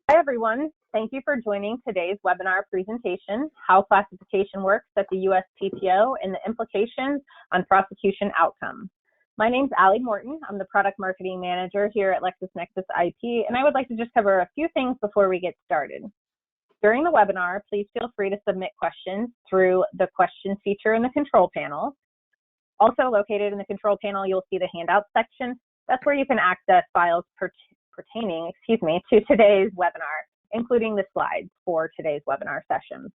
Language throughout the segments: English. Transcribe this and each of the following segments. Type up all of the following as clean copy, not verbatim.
Hi, everyone. Thank you for joining today's webinar presentation, How Classification Works at the USPTO and the Implications on Prosecution Outcomes. My name's Allie Morton. I'm the Product Marketing Manager here at LexisNexis IP, and I would like to just cover a few things before we get started. During the webinar, please feel free to submit questions through the questions feature in the control panel. Also located in the control panel, you'll see the handouts section. That's where you can access files pertaining to today's webinar, including the slides for today's webinar session.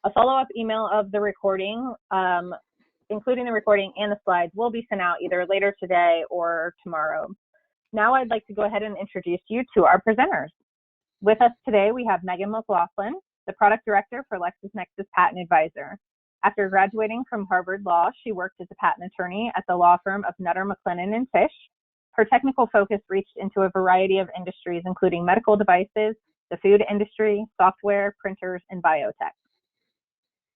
A follow-up email of the recording, including the recording and the slides, will be sent out either later today or tomorrow. Now I'd like to go ahead and introduce you to our presenters. With us today, we have Megan McLaughlin, the Product Director for LexisNexis Patent Advisor. After graduating from Harvard Law, she worked as a patent attorney at the law firm of Nutter, McLennan & Tisch. Her technical focus reached into a variety of industries, including medical devices, the food industry, software, printers, and biotech.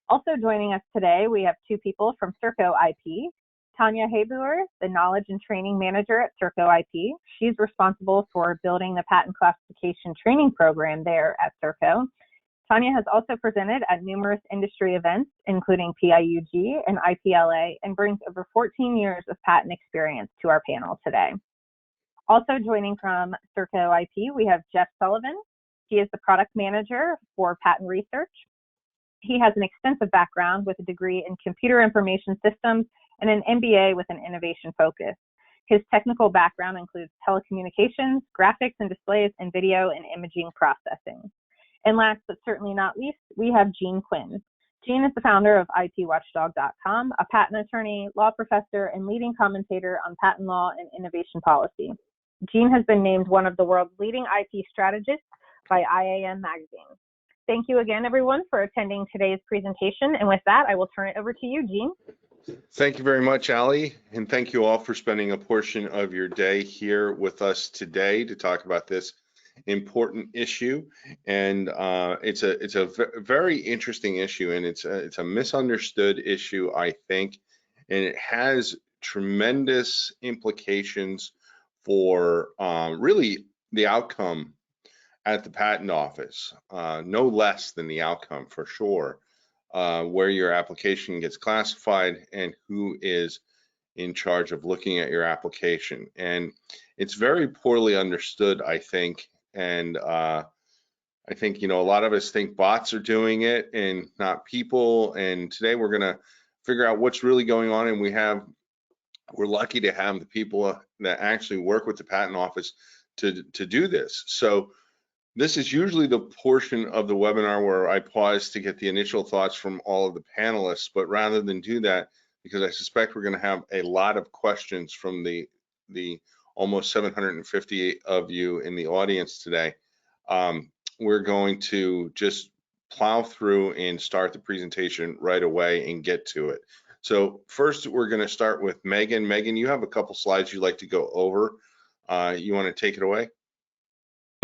Also joining us today, we have two people from Serco IP. Tanya Habuer, the Knowledge and Training Manager at Serco IP. She's responsible for building the patent classification training program there at Serco. Tanya has also presented at numerous industry events, including PIUG and IPLA, and brings over 14 years of patent experience to our panel today. Also joining from Serco IP, we have Jeff Sullivan. He is the Product Manager for Patent Research. He has an extensive background with a degree in Computer Information Systems and an MBA with an innovation focus. His technical background includes telecommunications, graphics and displays, and video and imaging processing. And last but certainly not least, we have Jean Quinn. Jean is the founder of IPWatchdog.com, a patent attorney, law professor, and leading commentator on patent law and innovation policy. Jean has been named one of the world's leading IP strategists by IAM Magazine. Thank you again, everyone, for attending today's presentation. And with that, I will turn it over to you, Jean. Thank you very much, Allie, and thank you all for spending a portion of your day here with us today to talk about this important issue. And it's a very interesting issue, and it's a misunderstood issue, I think, and it has tremendous implications for really the outcome at the patent office, no less than the outcome for sure, where your application gets classified and who is in charge of looking at your application. And it's very poorly understood, I think. And I think, a lot of us think bots are doing it and not people. And today we're going to figure out what's really going on. And we're lucky to have the people that actually work with the patent office to do this. So this is usually the portion of the webinar where I pause to get the initial thoughts from all of the panelists, but rather than do that, because I suspect we're going to have a lot of questions from the almost 750 of you in the audience today, we're going to just plow through and start the presentation right away and get to it. So first, we're going to start with Megan. Megan, you have a couple slides you'd like to go over. You want to take it away?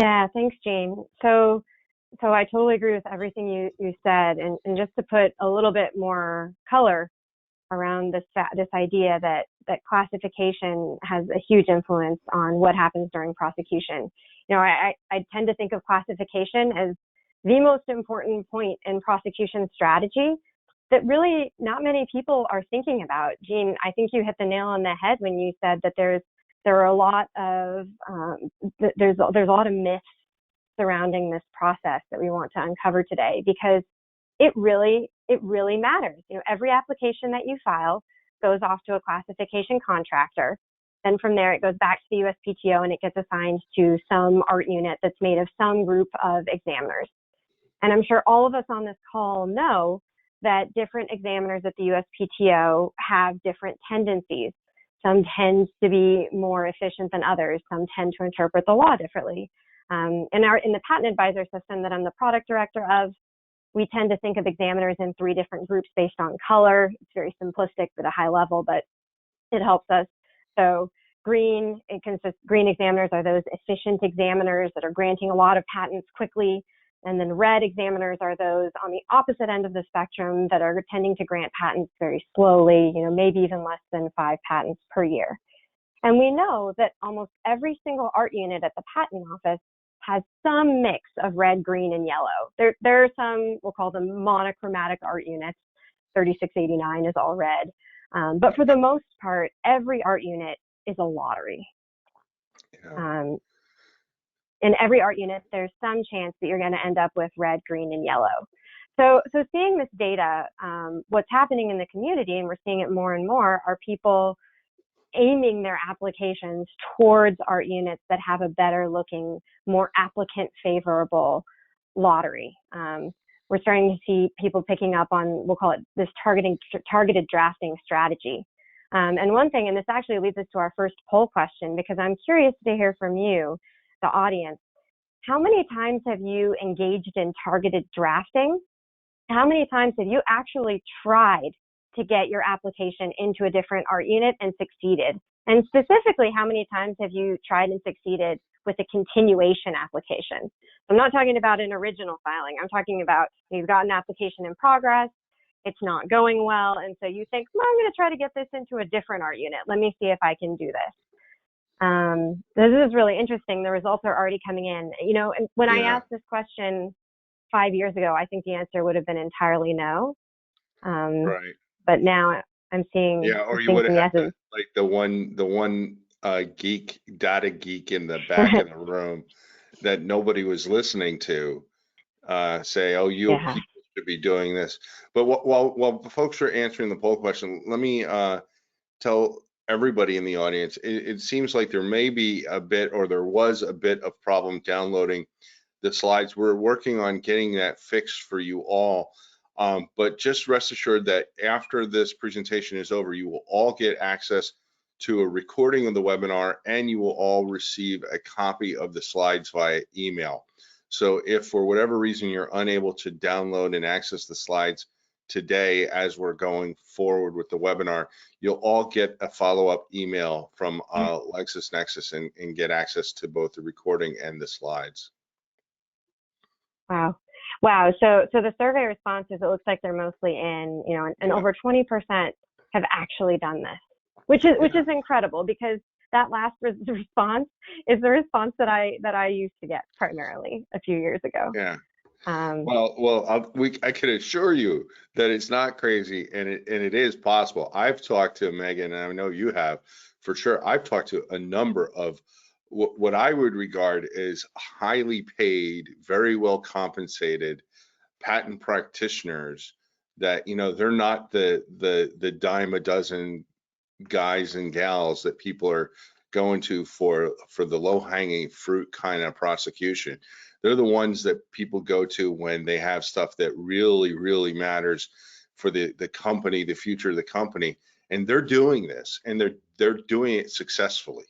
Yeah, thanks, Jane. So I totally agree with everything you said, and just to put a little bit more color around this idea that classification has a huge influence on what happens during prosecution. I tend to think of classification as the most important point in prosecution strategy that really not many people are thinking about. Jean, I think you hit the nail on the head when you said that there's a lot of myths surrounding this process that we want to uncover today, because it really matters. Every application that you file goes off to a classification contractor. Then from there, it goes back to the USPTO and it gets assigned to some art unit that's made of some group of examiners. And I'm sure all of us on this call know that different examiners at the USPTO have different tendencies. Some tend to be more efficient than others. Some tend to interpret the law differently. In the patent advisor system that I'm the product director of, we tend to think of examiners in three different groups based on color. It's very simplistic at a high level, but it helps us. So green examiners are those efficient examiners that are granting a lot of patents quickly. And then red examiners are those on the opposite end of the spectrum that are tending to grant patents very slowly, maybe even less than 5 patents per year. And we know that almost every single art unit at the patent office has some mix of red, green, and yellow. There are some, we'll call them monochromatic art units. 3689 is all red. But for the most part, every art unit is a lottery. Yeah. In every art unit, there's some chance that you're going to end up with red, green, and yellow. So seeing this data, what's happening in the community, and we're seeing it more and more, are people aiming their applications towards art units that have a better looking, more applicant favorable lottery. We're starting to see people picking up on, we'll call it this targeted drafting strategy. And one thing, and this actually leads us to our first poll question, because I'm curious to hear from you, the audience. How many times have you engaged in targeted drafting? How many times have you actually tried to get your application into a different art unit and succeeded? And specifically, how many times have you tried and succeeded with a continuation application? I'm not talking about an original filing. I'm talking about you've got an application in progress, it's not going well, and so you think, well, I'm going to try to get this into a different art unit. Let me see if I can do this. This is really interesting. The results are already coming in. You know, and when I asked this question 5 years ago, I think the answer would have been entirely no. Right. But now I'm seeing, Yeah, or you would have had like the one data geek in the back of the room that nobody was listening to say, oh, people should be doing this. But while folks are answering the poll question, let me tell everybody in the audience, it seems like there may be a bit, or there was a bit of problem downloading the slides. We're working on getting that fixed for you all. But just rest assured that after this presentation is over, you will all get access to a recording of the webinar, and you will all receive a copy of the slides via email. So if for whatever reason you're unable to download and access the slides today as we're going forward with the webinar, you'll all get a follow-up email from LexisNexis and get access to both the recording and the slides. Wow. So the survey responses, it looks like they're mostly in, you know, and over 20% have actually done this, which is incredible, because that last response is the response that I used to get primarily a few years ago. Yeah. I can assure you that it's not crazy, and it is possible. I've talked to Megan, and I know you have for sure. I've talked to a number of what I would regard as highly paid, very well compensated patent practitioners that, you know, they're not the dime a dozen guys and gals that people are going to for the low-hanging fruit kind of prosecution. They're the ones that people go to when they have stuff that really, really matters for the company, the future of the company, and they're doing this, and they're doing it successfully.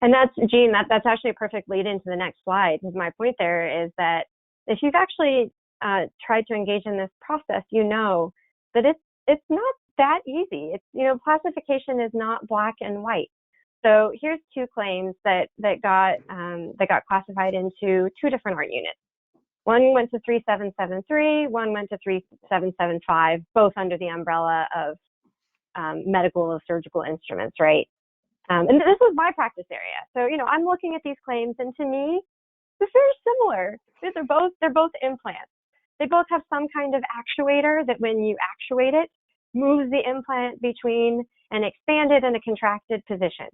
And that's, Gene, that's actually a perfect lead into the next slide. Because my point there is that if you've actually tried to engage in this process, you know that it's not that easy. It's, you know, classification is not black and white. So here's two claims that got classified into two different art units. One went to 3773, one went to 3775, both under the umbrella of medical or surgical instruments, right? And this was my practice area. So, you know, I'm looking at these claims, and to me, they're very similar. They're both implants. They both have some kind of actuator that, when you actuate it, moves the implant between an expanded and a contracted position.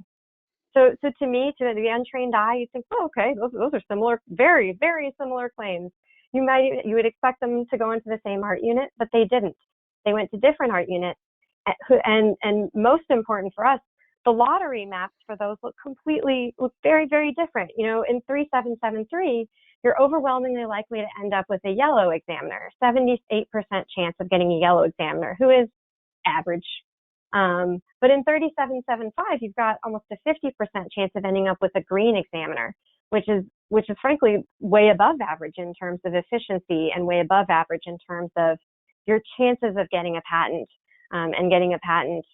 So to me, to the untrained eye, you think, oh, okay, those are similar, very, very similar claims. You would expect them to go into the same art unit, but they didn't. They went to different art units. And most important for us, the lottery maps for those look very, very different. You know, in 3773, you're overwhelmingly likely to end up with a yellow examiner, 78% chance of getting a yellow examiner, who is average. But in 3775, you've got almost a 50% chance of ending up with a green examiner, which is frankly way above average in terms of efficiency, and way above average in terms of your chances of getting a patent, and getting a patent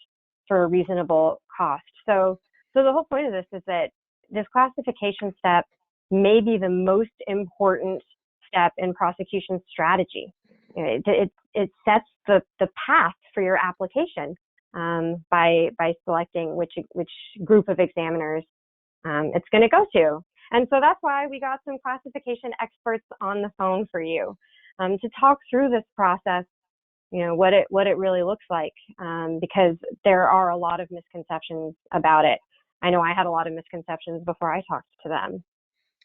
for a reasonable cost. So the whole point of this is that this classification step may be the most important step in prosecution strategy. It sets the path for your application by selecting which group of examiners it's going to go to. And so that's why we got some classification experts on the phone for you to talk through this process, what it really looks like, because there are a lot of misconceptions about it. I know I had a lot of misconceptions before I talked to them.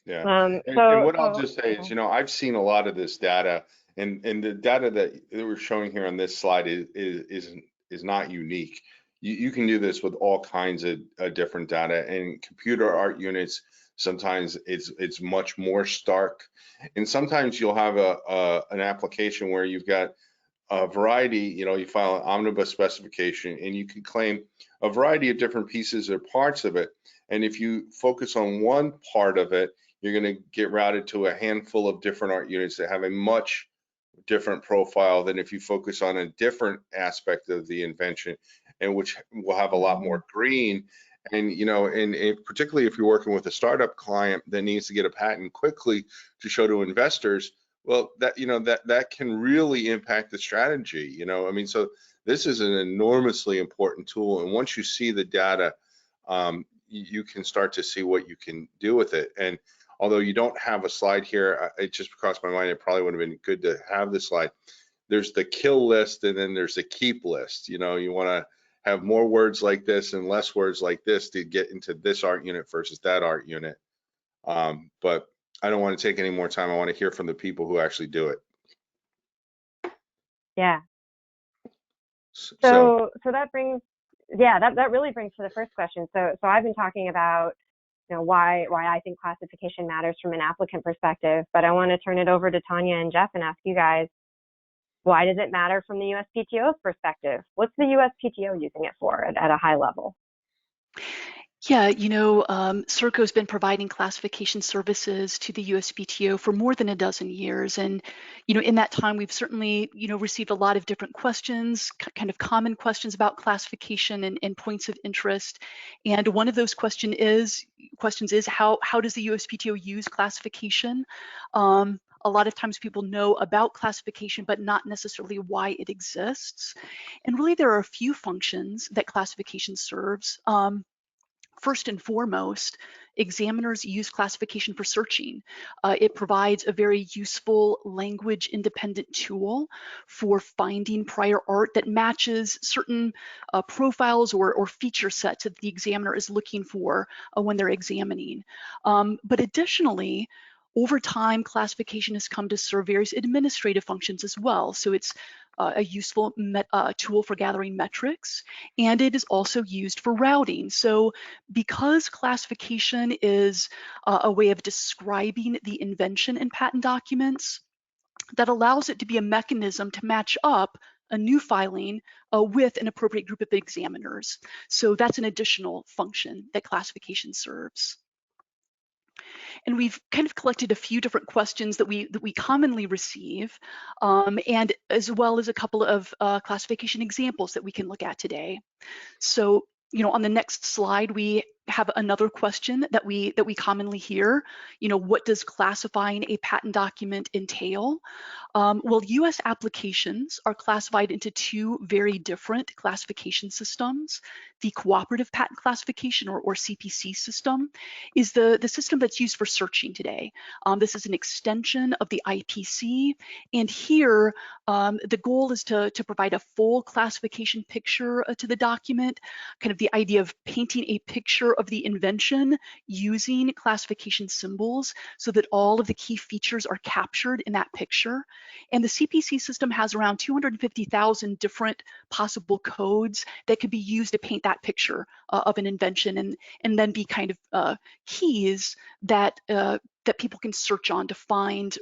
Yeah. And what I'll So just say is, I've seen a lot of this data, and the data that we're showing here on this slide is not unique. You can do this with all kinds of different data, and computer art units, sometimes it's much more stark, and sometimes you'll have an application where you've got a variety, you file an omnibus specification and you can claim a variety of different pieces or parts of it. And if you focus on one part of it, you're going to get routed to a handful of different art units that have a much different profile than if you focus on a different aspect of the invention, and which will have a lot more green. And and particularly if you're working with a startup client that needs to get a patent quickly to show to investors, well, that can really impact the strategy. So this is an enormously important tool, and once you see the data, you can start to see what you can do with it. And although you don't have a slide here, it just crossed my mind, it probably would have been good to have this slide. There's the kill list, and then there's the keep list. You want to have more words like this and less words like this to get into this art unit versus that art unit. But I don't want to take any more time. I want to hear from the people who actually do it. Yeah. So that brings, that really brings to the first question. So I've been talking about, why I think classification matters from an applicant perspective, but I want to turn it over to Tanya and Jeff and ask you guys, why does it matter from the USPTO's perspective? What's the USPTO using it for at a high level? Yeah, CERCO's been providing classification services to the USPTO for more than a dozen years. And, in that time, we've certainly, received a lot of different questions, kind of common questions about classification and points of interest. And one of those questions is how does the USPTO use classification? A lot of times people know about classification, but not necessarily why it exists. And really, there are a few functions that classification serves. First and foremost, examiners use classification for searching. It provides a very useful language-independent tool for finding prior art that matches certain profiles or feature sets that the examiner is looking for when they're examining. But additionally, over time, classification has come to serve various administrative functions as well. So it's a useful tool for gathering metrics, and it is also used for routing. So because classification is a way of describing the invention in patent documents, that allows it to be a mechanism to match up a new filing with an appropriate group of examiners. So that's an additional function that classification serves. And we've kind of collected a few different questions that we commonly receive, and as well as a couple of classification examples that we can look at today. So, on the next slide, we have another question that we commonly hear. What does classifying a patent document entail? Well, U.S. applications are classified into two very different classification systems. The cooperative patent classification, or CPC system, is the system that's used for searching today. This is an extension of the IPC, and here the goal is to provide a full classification picture to the document, kind of the idea of painting a picture of the invention using classification symbols so that all of the key features are captured in that picture. And the CPC system has around 250,000 different possible codes that could be used to paint that picture of an invention, and then be kind of keys that people can search on to find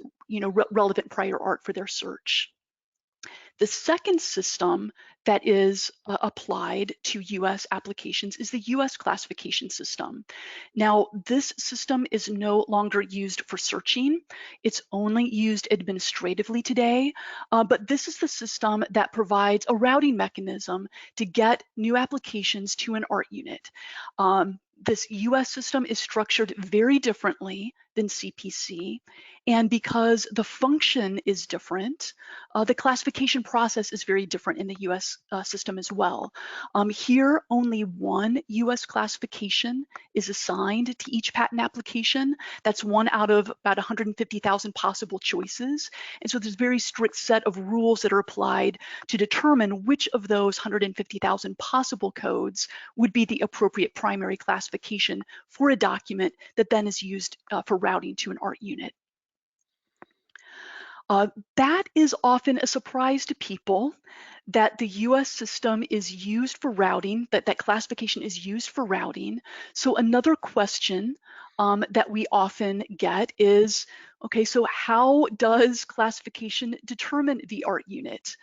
relevant prior art for their search. The second system that is applied to US applications is the US classification system. Now, this system is no longer used for searching. It's only used administratively today, but this is the system that provides a routing mechanism to get new applications to an art unit. This US system is structured very differently than CPC. And because the function is different, the classification process is very different in the US system as well. Here, only one US classification is assigned to each patent application. That's one out of about 150,000 possible choices. And so there's a very strict set of rules that are applied to determine which of those 150,000 possible codes would be the appropriate primary classification for a document that then is used for routing to an art unit. That is often a surprise to people, that the US system is used for routing, that classification is used for routing. So another question that we often get is, okay, so how does classification determine the art unit?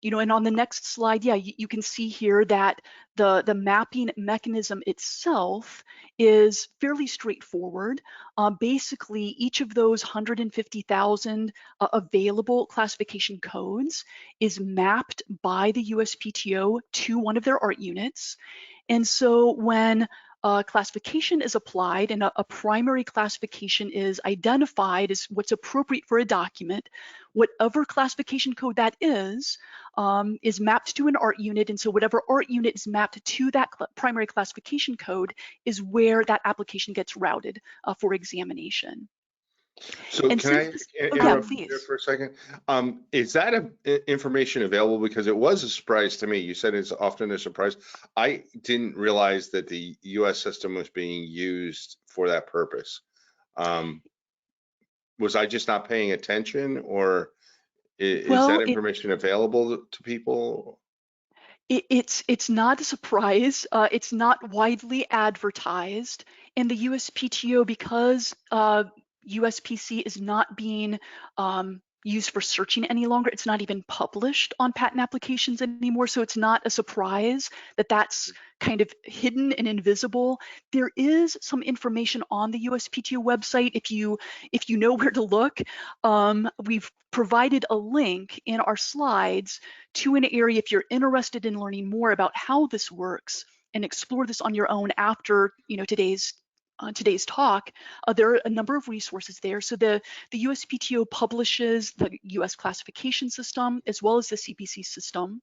You know, and on the next slide, yeah, you can see here that the mapping mechanism itself is fairly straightforward. Basically, each of those 150,000 available classification codes is mapped by the USPTO to one of their art units. And so when classification is applied and a primary classification is identified as what's appropriate for a document, whatever classification code that is mapped to an art unit. And so whatever art unit is mapped to that primary classification code is where that application gets routed for examination. So And can I interrupt you there for a second? Is that information available? Because it was a surprise to me. You said it's often a surprise. I didn't realize that the US system was being used for that purpose. Was I just not paying attention, or is that information available to people? It's not a surprise. It's not widely advertised. And the USPTO, because USPC is not being used for searching any longer, it's not even published on patent applications anymore. So it's not a surprise that that's kind of hidden and invisible. There is some information on the USPTO website if you know where to look. We've provided a link in our slides to an area if you're interested in learning more about how this works and explore this on your own after today's talk. There are a number of resources there. So the USPTO publishes the US classification system as well as the CPC system.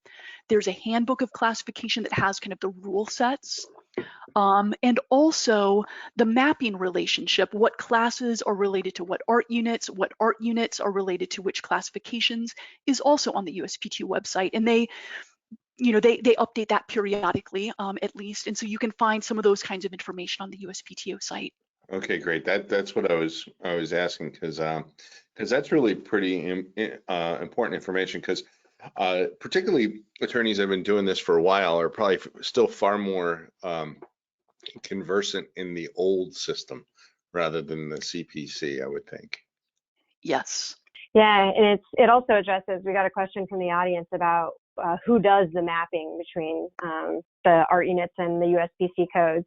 There's a handbook of classification that has kind of the rule sets. And also the mapping relationship, what classes are related to what art units are related to which classifications, is also on the USPTO website. And they update that periodically, at least. And so you can find some of those kinds of information on the USPTO site. Okay, great. That's what I was asking, because that's really pretty important information, because particularly attorneys that have been doing this for a while are probably still far more conversant in the old system rather than the CPC, I would think. Yes. Yeah, and it also addresses, we got a question from the audience about who does the mapping between the art units and the USPC codes.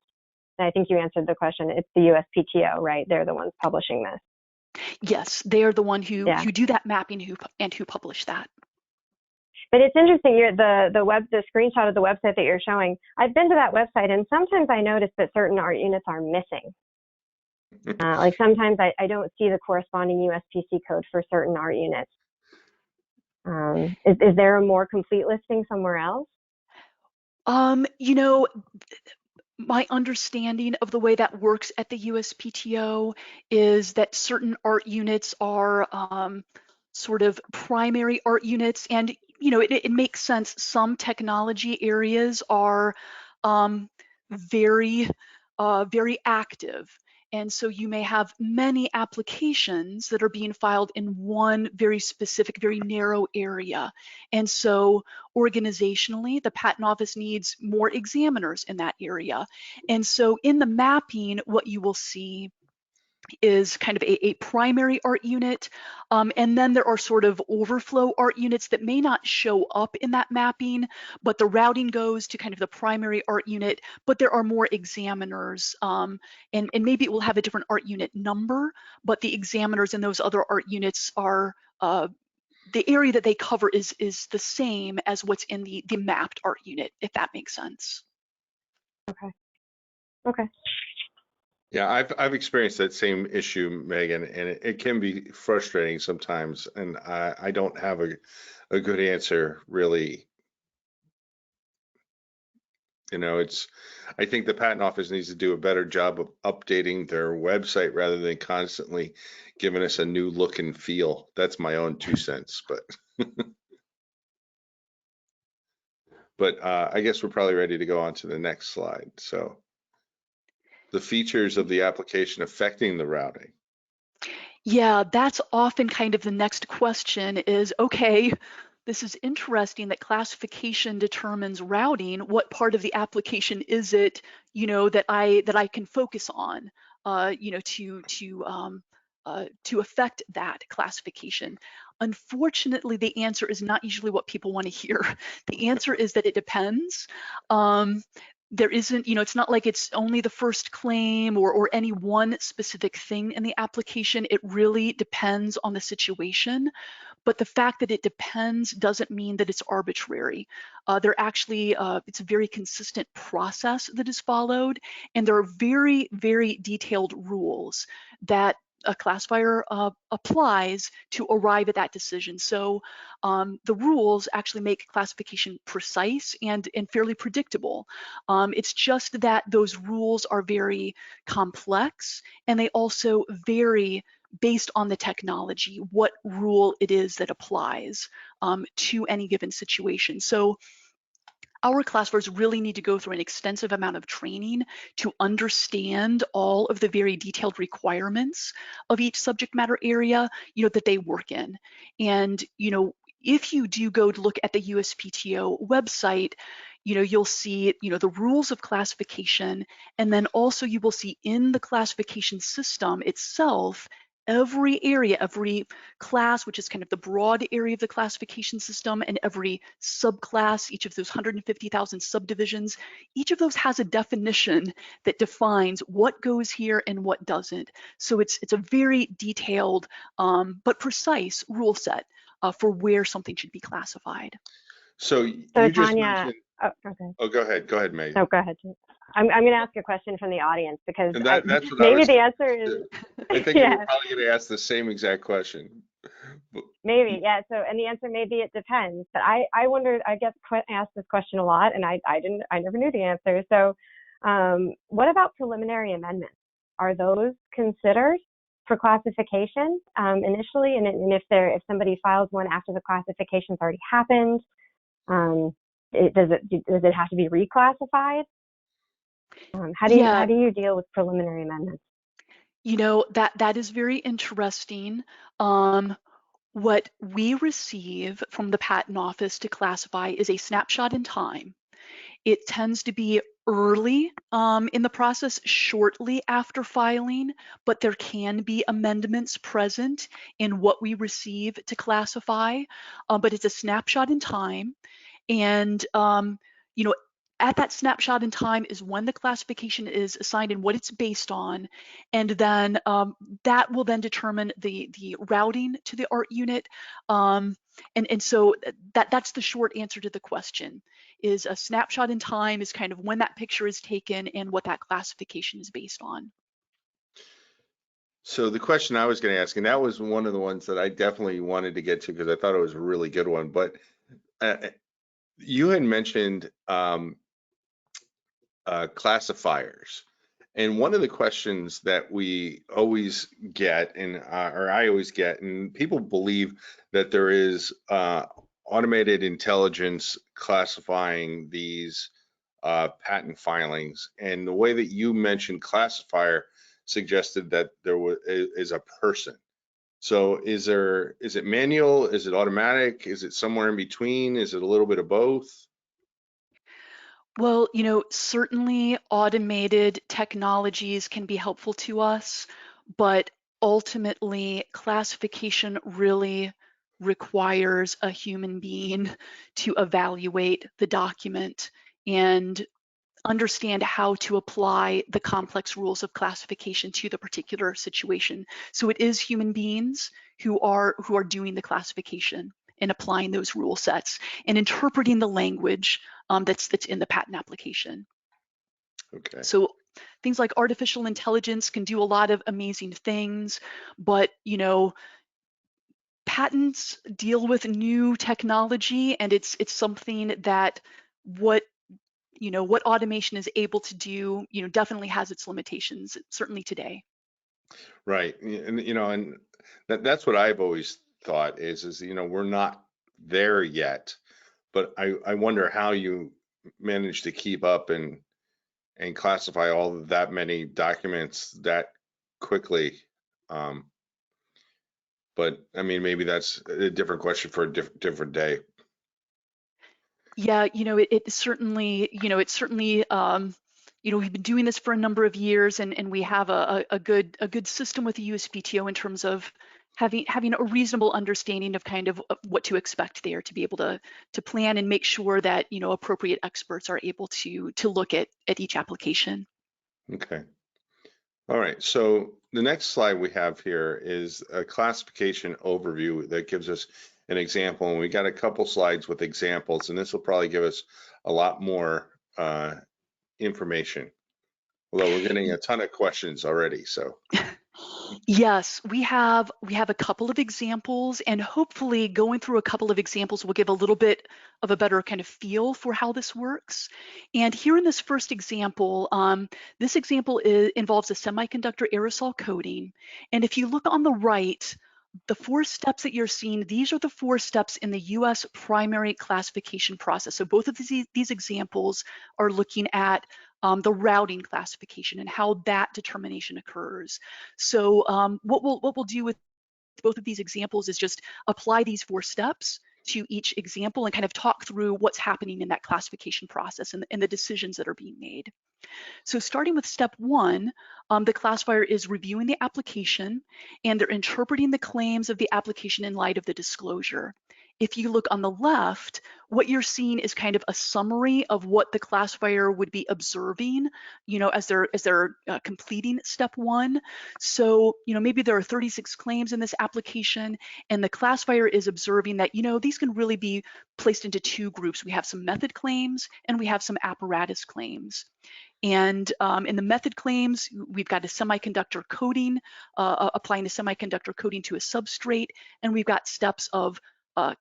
And I think you answered the question. It's the USPTO, right? They're the ones publishing this. Yes, they are the one who do that mapping who publish that. But it's interesting, the screenshot of the website that you're showing. I've been to that website, and sometimes I notice that certain art units are missing. Like sometimes I don't see the corresponding USPC code for certain art units. Is there a more complete listing somewhere else? My understanding of the way that works at the USPTO is that certain art units are sort of primary art units, and it makes sense. Some technology areas are very active. And so you may have many applications that are being filed in one very specific, very narrow area. And so organizationally, the Patent Office needs more examiners in that area. And so in the mapping, what you will see is kind of a primary art unit. And then there are sort of overflow art units that may not show up in that mapping, but the routing goes to kind of the primary art unit, but there are more examiners. And maybe it will have a different art unit number, but the examiners in those other art units are, the area that they cover is the same as what's in the mapped art unit, if that makes sense. Okay. Yeah, I've experienced that same issue, Megan, and it can be frustrating sometimes, and I don't have a good answer really. I think the patent office needs to do a better job of updating their website rather than constantly giving us a new look and feel. That's my own 2 cents, but I guess we're probably ready to go on to the next slide. So the features of the application affecting the routing. Yeah, that's often kind of the next question is, okay, this is interesting that classification determines routing. What part of the application is it, that I can focus on, to affect that classification? Unfortunately, the answer is not usually what people want to hear. The answer is that it depends. There isn't, it's not like it's only the first claim or any one specific thing in the application. It really depends on the situation. But the fact that it depends doesn't mean that it's arbitrary. It's a very consistent process that is followed, and there are very, very detailed rules that a classifier applies to arrive at that decision. So the rules actually make classification precise and fairly predictable. It's just that those rules are very complex, and they also vary based on the technology, what rule it is that applies to any given situation. So our classifiers really need to go through an extensive amount of training to understand all of the very detailed requirements of each subject matter area, that they work in. And, if you do go to look at the USPTO website, you'll see, the rules of classification, and then also you will see in the classification system itself, every area, every class, which is kind of the broad area of the classification system, and every subclass, each of those 150,000 subdivisions, each of those has a definition that defines what goes here and what doesn't. So it's a very detailed but precise rule set for where something should be classified. So So you just Tanya, mentioned. okay. Oh, go ahead, Megan. No, go ahead. I'm going to ask a question from the audience because And that's what I maybe was. the answer is I think yeah. you were probably going to ask the same exact question. Maybe, yeah. So, and the answer maybe it depends. But I wondered. I get asked this question a lot, and I never knew the answer. So, what about preliminary amendments? Are those considered for classification initially? And if somebody files one after the classification's already happened, does it have to be reclassified? How do you deal with preliminary amendments? That is very interesting. What we receive from the Patent Office to classify is a snapshot in time. It tends to be early in the process, shortly after filing, but there can be amendments present in what we receive to classify, but it's a snapshot in time. And at that snapshot in time is when the classification is assigned and what it's based on, and then that will then determine the routing to the art unit. And so that's the short answer to the question. Is a snapshot in time is kind of when that picture is taken and what that classification is based on. So the question I was going to ask, and that was one of the ones that I definitely wanted to get to because I thought it was a really good one, but you had mentioned classifiers. And one of the questions that we always get, or I always get, and people believe that there is automated intelligence classifying these patent filings. And the way that you mentioned classifier suggested that there is a person. So is it manual? Is it automatic? Is it somewhere in between? Is it a little bit of both? Well, certainly automated technologies can be helpful to us, but ultimately classification really requires a human being to evaluate the document and understand how to apply the complex rules of classification to the particular situation. So it is human beings who are doing the classification and applying those rule sets and interpreting the language that's in the patent application. Okay. So Things like artificial intelligence can do a lot of amazing things, but patents deal with new technology, and it's something that what automation is able to do, definitely has its limitations, certainly today. Right. And that's what I've always thought is we're not there yet, but I wonder how you manage to keep up and classify all of that many documents that quickly. But I mean, maybe that's a different question for a different day. Yeah, it certainly, we've been doing this for a number of years, and we have a good system with the USPTO in terms of having a reasonable understanding of kind of what to expect there, to be able to plan and make sure that appropriate experts are able to look at each application. Okay. All right. So the next slide we have here is a classification overview that gives us an example, and we got a couple slides with examples, and this will probably give us a lot more information. Although we're getting a ton of questions already, so. Yes, we have a couple of examples, and hopefully going through a couple of examples will give a little bit of a better kind of feel for how this works. And here in this first example, this example involves a semiconductor aerosol coating. And if you look on the right, the 4 steps that you're seeing, these are the 4 steps in the US primary classification process. So both of these examples are looking at the routing classification and how that determination occurs. So what we'll do with both of these examples is just apply these 4 steps to each example and kind of talk through what's happening in that classification process and the decisions that are being made. So starting with step 1, the classifier is reviewing the application, and they're interpreting the claims of the application in light of the disclosure. If you look on the left, what you're seeing is kind of a summary of what the classifier would be observing, as they're completing step 1. So, maybe there are 36 claims in this application, and the classifier is observing that, these can really be placed into 2 groups. We have some method claims and we have some apparatus claims. And in the method claims, we've got a semiconductor coating, applying a semiconductor coating to a substrate, and we've got steps of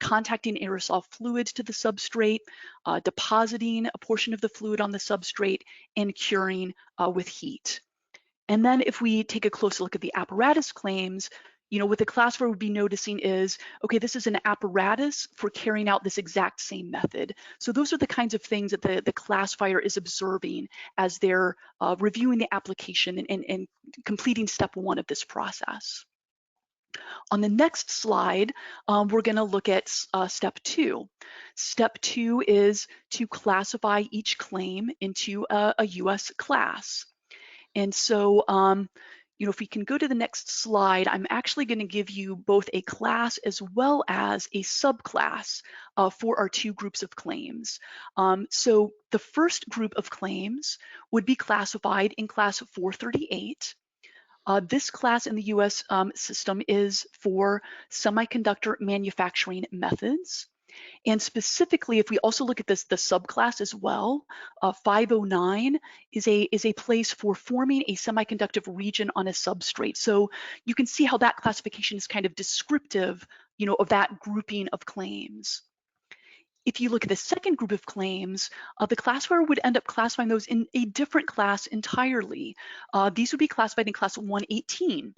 contacting aerosol fluids to the substrate, depositing a portion of the fluid on the substrate, and curing with heat. And then if we take a closer look at the apparatus claims, what the classifier would be noticing is, okay, this is an apparatus for carrying out this exact same method. So those are the kinds of things that the classifier is observing as they're reviewing the application and completing step 1 of this process. On the next slide, we're going to look at step 2. Step 2 is to classify each claim into a US class. And so, if we can go to the next slide, I'm actually going to give you both a class as well as a subclass for our 2 groups of claims. So the first group of claims would be classified in class 438. This class in the US system is for semiconductor manufacturing methods. And specifically, if we also look at the subclass as well, 509 is a place for forming a semiconductor region on a substrate. So you can see how that classification is kind of descriptive, of that grouping of claims. If you look at the second group of claims, the classifier would end up classifying those in a different class entirely. These would be classified in class 118.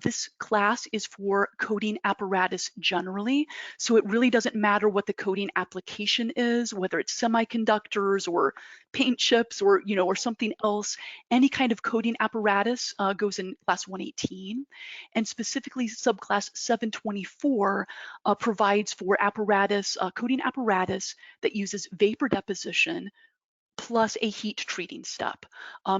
This class is for coding apparatus generally, so it really doesn't matter what the coding application is, whether it's semiconductors or paint chips or or something else. Any kind of coding apparatus goes in class 118, and specifically subclass 724 provides for apparatus, coding apparatus that uses vapor deposition plus a heat treating step.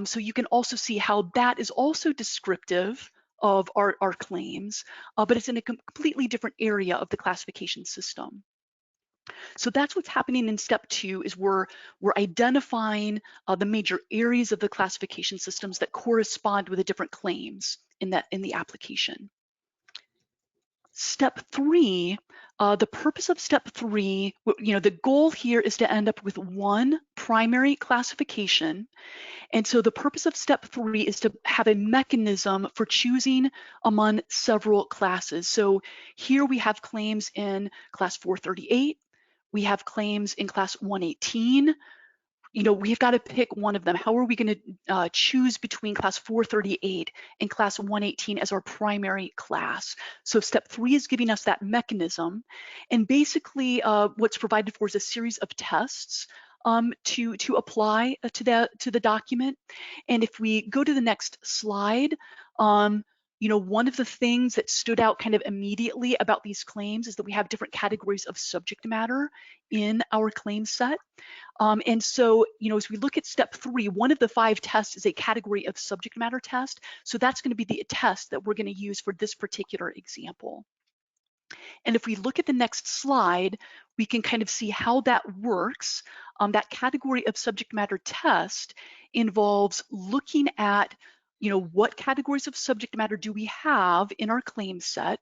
So you can also see how that is also descriptive of our claims, but it's in a completely different area of the classification system. So that's what's happening in step 2, is we're identifying the major areas of the classification systems that correspond with the different claims in the application. Step 3 The purpose of step 3, the goal here is to end up with one primary classification. And so the purpose of step 3 is to have a mechanism for choosing among several classes. So here we have claims in class 438. We have claims in class 118. We've got to pick one of them. How are we going to choose between class 438 and class 118 as our primary class? So step 3 is giving us that mechanism. And basically what's provided for is a series of tests to apply to the document. And if we go to the next slide, one of the things that stood out kind of immediately about these claims is that we have different categories of subject matter in our claim set. And so, as we look at step 3, one of the 5 tests is a category of subject matter test. So that's going to be the test that we're going to use for this particular example. And if we look at the next slide, we can kind of see how that works. That category of subject matter test involves looking at, what categories of subject matter do we have in our claim set?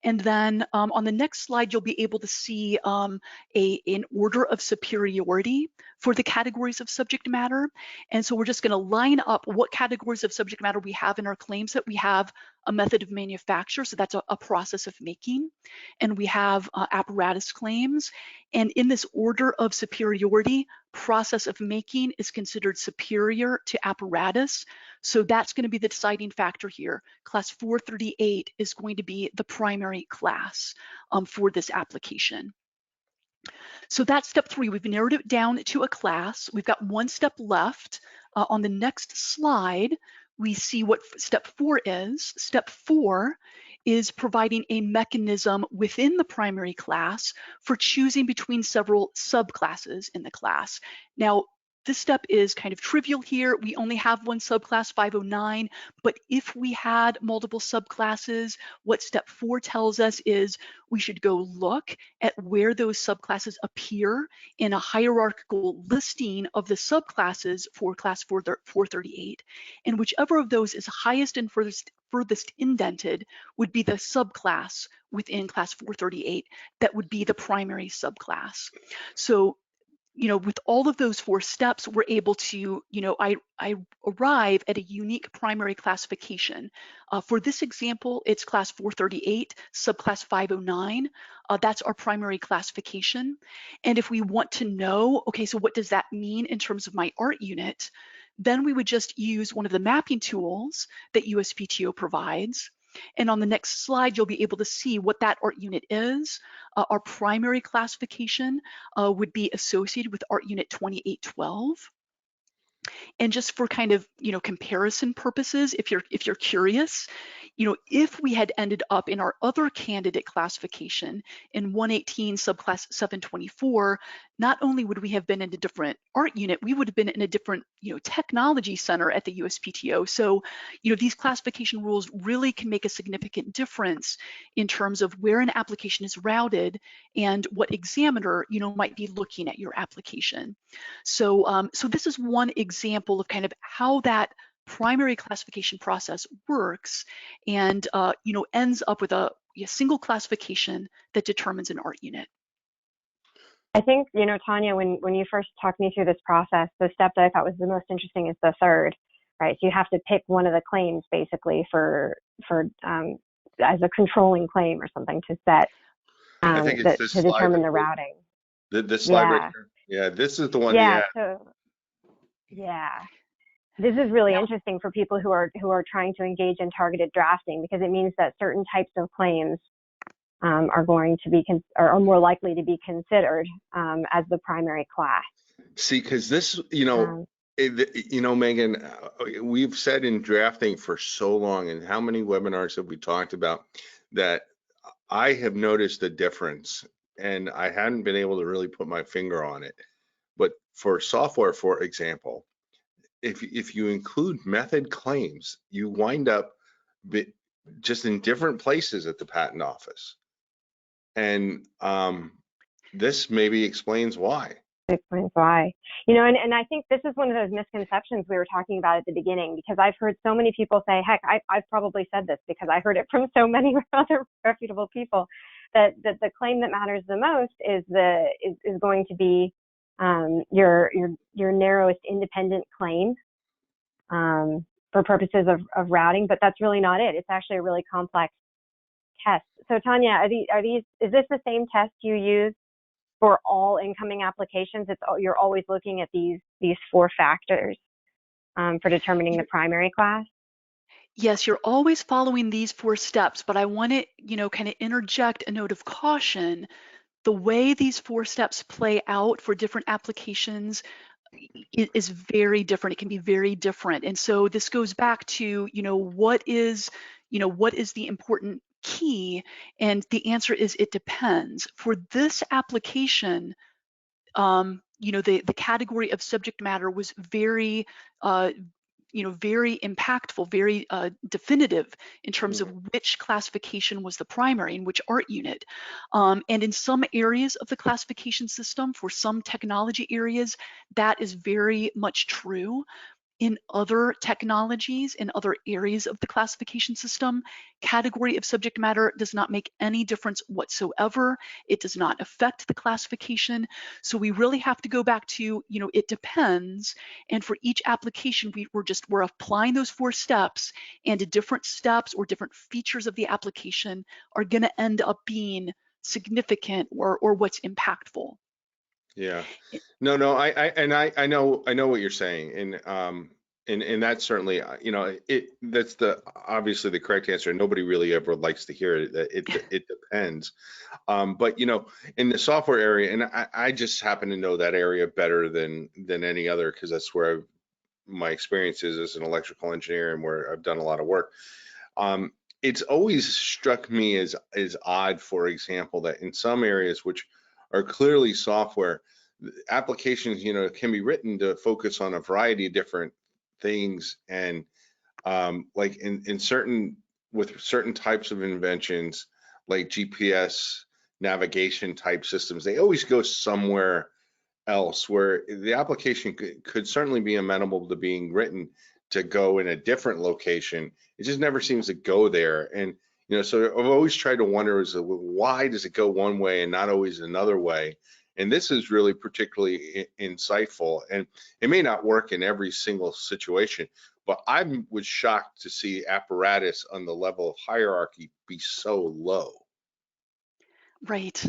And then on the next slide, you'll be able to see an order of superiority for the categories of subject matter. And so we're just going to line up what categories of subject matter we have in our claims that we have a method of manufacture, so that's a process of making, and we have apparatus claims. And in this order of superiority, process of making is considered superior to apparatus. So that's going to be the deciding factor here. Class 438 is going to be the primary class for this application. So that's step 3. We've narrowed it down to a class. We've got one step left. On the next slide, we see what step 4 is. Step 4 is providing a mechanism within the primary class for choosing between several subclasses in the class. Now, this step is kind of trivial here. We only have one subclass, 509, but if we had multiple subclasses, what step 4 tells us is we should go look at where those subclasses appear in a hierarchical listing of the subclasses for class 438. And whichever of those is highest and furthest indented would be the subclass within class 438 that would be the primary subclass. So with all of those 4 steps, we're able to, I arrive at a unique primary classification. For this example, it's class 438, subclass 509. That's our primary classification. And if we want to know, okay, so what does that mean in terms of my art unit? Then we would just use one of the mapping tools that USPTO provides. And on the next slide, you'll be able to see what that art unit is. Our primary classification would be associated with art unit 2812. And just for kind of, comparison purposes, if you're curious, if we had ended up in our other candidate classification in 118 subclass 724, not only would we have been in a different art unit, we would have been in a different, technology center at the USPTO. So, these classification rules really can make a significant difference in terms of where an application is routed and what examiner, might be looking at your application. So, so this is one example of kind of how that primary classification process works and ends up with a single classification that determines an art unit. I think, Tanya, when you first talked me through this process, the step that I thought was the most interesting is the third, right? So you have to pick one of the claims basically for as a controlling claim or something to set I think it's this to slide determine the routing. This slide right here. Yeah, this is the one. Yeah. So, yeah. This is really interesting for people who are trying to engage in targeted drafting, because it means that certain types of claims are going to be are more likely to be considered as the primary class. See, because this, Megan, we've said in drafting for so long, and how many webinars have we talked about that I have noticed the difference, and I hadn't been able to really put my finger on it. But for software, for example, if you include method claims, you wind up just in different places at the patent office. And this maybe explains why. It explains why. And I think this is one of those misconceptions we were talking about at the beginning, because I've heard so many people say, heck, I've probably said this because I heard it from so many other reputable people, that the claim that matters the most is going to be your narrowest independent claim for purposes of routing, but that's really not it. It's actually a really complex test. So Tanya, is this the same test you use for all incoming applications? You're always looking at these 4 factors for determining the primary class? Yes, you're always following these 4 steps, but I want to, kind of interject a note of caution. The way these 4 steps play out for different applications is very different. It can be very different. And so this goes back to, what is the important key? And the answer is it depends. For this application, the category of subject matter was very very impactful, very definitive in terms of which classification was the primary and which art unit. And in some areas of the classification system, for some technology areas, that is very much true. In other technologies, in other areas of the classification system, category of subject matter does not make any difference whatsoever. It does not affect the classification. So we really have to go back to, it depends. And for each application, we're applying those 4 steps, and different steps or different features of the application are going to end up being significant or what's impactful. Yeah. No, I know what you're saying, and that's certainly, that's obviously the correct answer. Nobody really ever likes to hear it. It depends. But in the software area, and I just happen to know that area better than any other, because that's where my experience is as an electrical engineer and where I've done a lot of work. It's always struck me as odd, for example, that in some areas which are clearly software, applications, can be written to focus on a variety of different things, and like in certain types of inventions, like GPS navigation type systems, they always go somewhere else, where the application could certainly be amenable to being written to go in a different location. It just never seems to go there. And so I've always tried to wonder, why does it go one way and not always another way? And this is really particularly insightful, and it may not work in every single situation, but I was shocked to see apparatus on the level of hierarchy be so low. Right.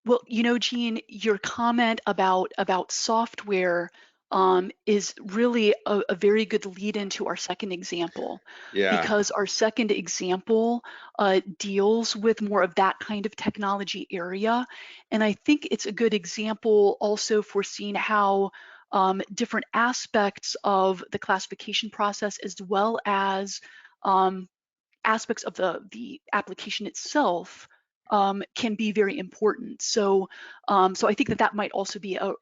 Well, Jean, your comment about software is really a very good lead into our second example, Yeah. because our second example deals with more of that kind of technology area. And I think it's a good example also for seeing how different aspects of the classification process, as well as aspects of the application itself, can be very important. So I think that might also be an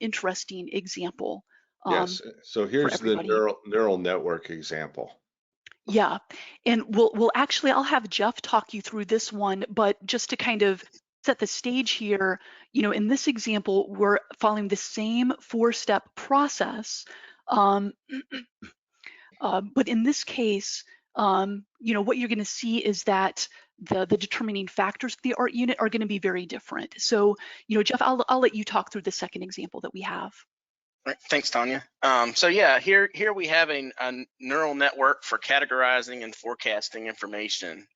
interesting example. Yes. So here's the neural network example. Yeah, and we'll actually, I'll have Jeff talk you through this one, but just to kind of set the stage here, in this example, we're following the same 4-step process, but in this case, what you're going to see is that the determining factors of the art unit are going to be very different. So, Jeff, I'll let you talk through the second example that we have. Right. Thanks, Tanya. So yeah, here we have a neural network for categorizing and forecasting information.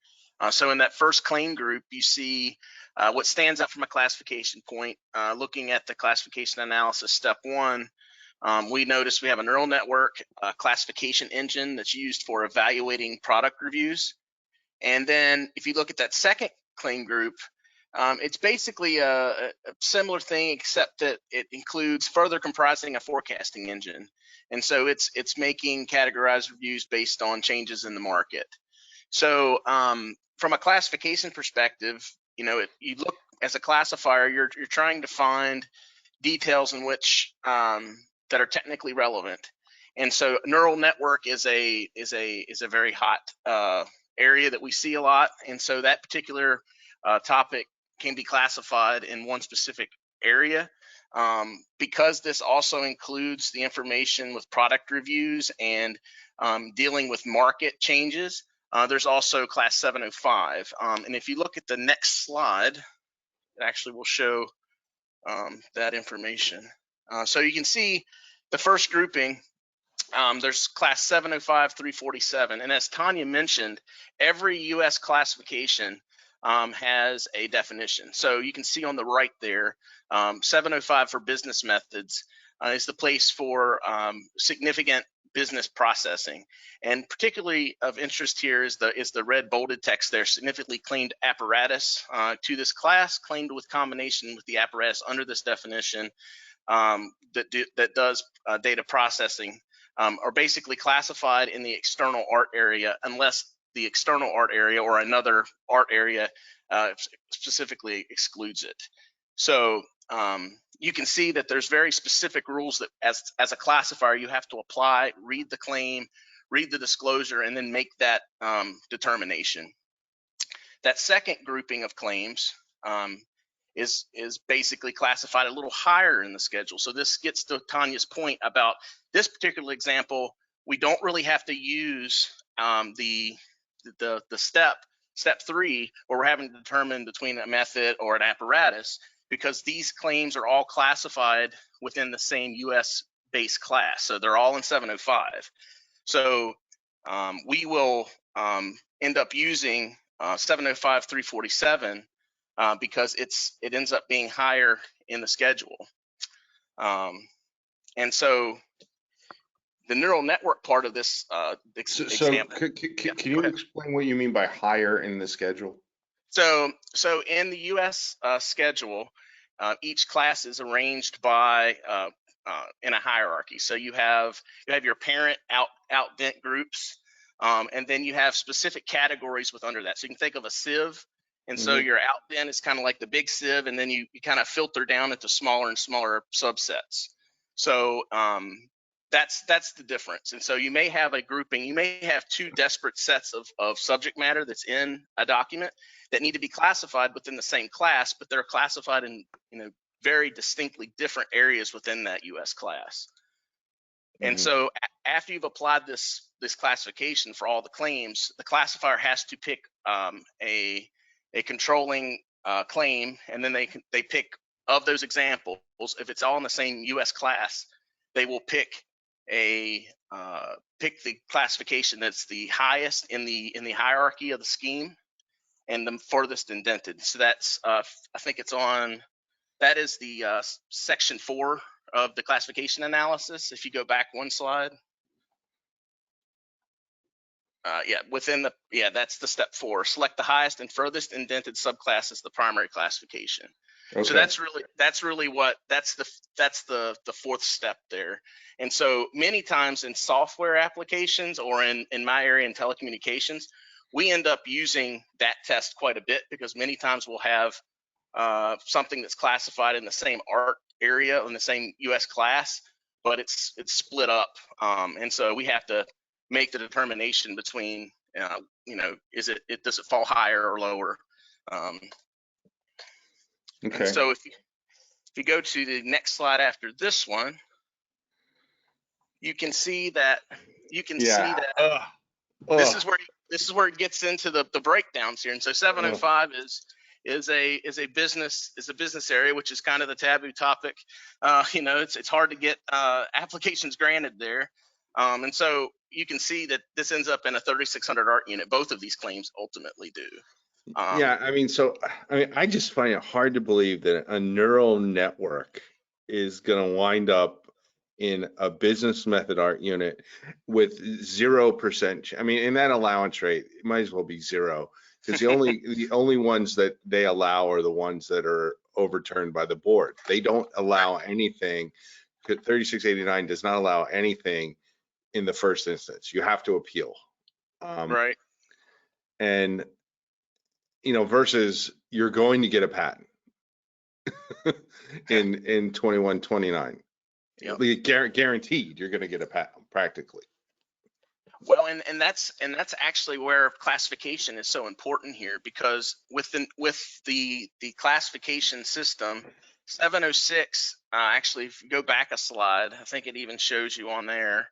So in that first claim group, you see what stands out from a classification point. Looking at the classification analysis step 1, we notice we have a neural network classification engine that's used for evaluating product reviews. And then if you look at that second claim group, it's basically a similar thing, except that it includes further comprising a forecasting engine. And so it's making categorized reviews based on changes in the market. So from a classification perspective, you look as a classifier, you're trying to find details in which that are technically relevant. And so neural network is a very hot area that we see a lot. And so that particular topic can be classified in one specific area. Because this also includes the information with product reviews and dealing with market changes, There's also class 705. And if you look at the next slide, it actually will show that information. So you can see the first grouping, there's class 705, 347. And as Tanya mentioned, every US classification has a definition. So you can see on the right there, 705 for business methods is the place for significant business processing. And particularly of interest here is the red bolded text there, significantly claimed apparatus to this class, claimed with combination with the apparatus under this definition that does data processing, are basically classified in the external art area unless the external art area or another art area specifically excludes it. So you can see that there's very specific rules that as a classifier you have to apply, read the claim, read the disclosure, and then make that determination. That second grouping of claims is basically classified a little higher in the schedule. So this gets to Tanya's point about this particular example. We don't really have to use the step 3 where we're having to determine between a method or an apparatus, because these claims are all classified within the same US based class. So they're all in 705. So we will end up using 705 347 because it ends up being higher in the schedule. And so the neural network part of this example. Can you explain what you mean by higher in the schedule? So in the US schedule, each class is arranged by in a hierarchy. So you have your parent outdent groups, and then you have specific categories with under that. So you can think of a sieve. And so your outdent is kind of like the big sieve, and then you kind of filter down into smaller and smaller subsets. So that's the difference. And so you may have a grouping, you may have two disparate sets of subject matter that's in a document that need to be classified within the same class, but they're classified in very distinctly different areas within that US class. And so after you've applied this classification for all the claims, the classifier has to pick a controlling claim, and then they pick of those examples. If it's all in the same US class, they will pick the classification that's the highest in the hierarchy of the scheme and the furthest indented. So that's I think it's on, that is the section 4 of the classification analysis. If you go back one slide. That's the step 4. Select the highest and furthest indented subclass as the primary classification. Okay. So that's really the fourth step there. And so many times in software applications, or in my area in telecommunications, we end up using that test quite a bit, because many times we'll have something that's classified in the same art area in the same US class, but it's split up, and so we have to make the determination between does it fall higher or lower. Okay. And so if you go to the next slide after this one, you can see that this is where it gets into the breakdowns here. And so 705 is a business area, which is kind of the taboo topic. It's hard to get applications granted there. And so you can see that this ends up in a 3600 art unit. Both of these claims ultimately do. I just find it hard to believe that a neural network is going to wind up in a business method art unit with 0%. In that allowance rate, it might as well be 0, because the only ones that they allow are the ones that are overturned by the board. They don't allow anything. 3689 does not allow anything in the first instance. You have to appeal. Right. And versus you're going to get a patent in 2129. Yep. Guaranteed you're going to get a patent practically. Well, and that's actually where classification is so important here, because with the classification system, 706 actually, if you go back a slide, I think it even shows you on there.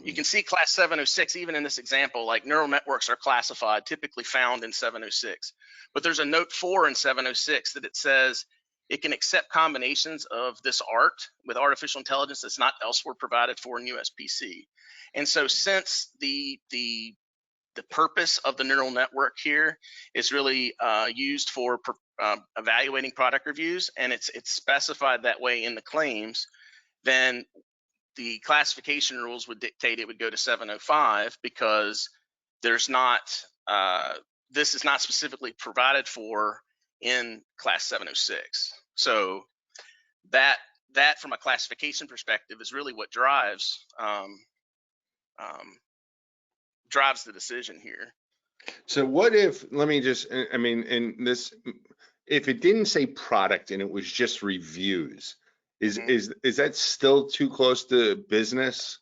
You can see class 706, even in this example, like neural networks are classified, typically found in 706. But there's a note 4 in 706 that it says it can accept combinations of this art with artificial intelligence that's not elsewhere provided for in USPC. And so since the purpose of the neural network here is really used for evaluating product reviews, and it's specified that way in the claims, then the classification rules would dictate it would go to 705 because there's not this is not specifically provided for in class 706. So that from a classification perspective is really what drives drives the decision here. So what if, let me just, I mean, in this, if it didn't say product and it was just reviews, is that still too close to business?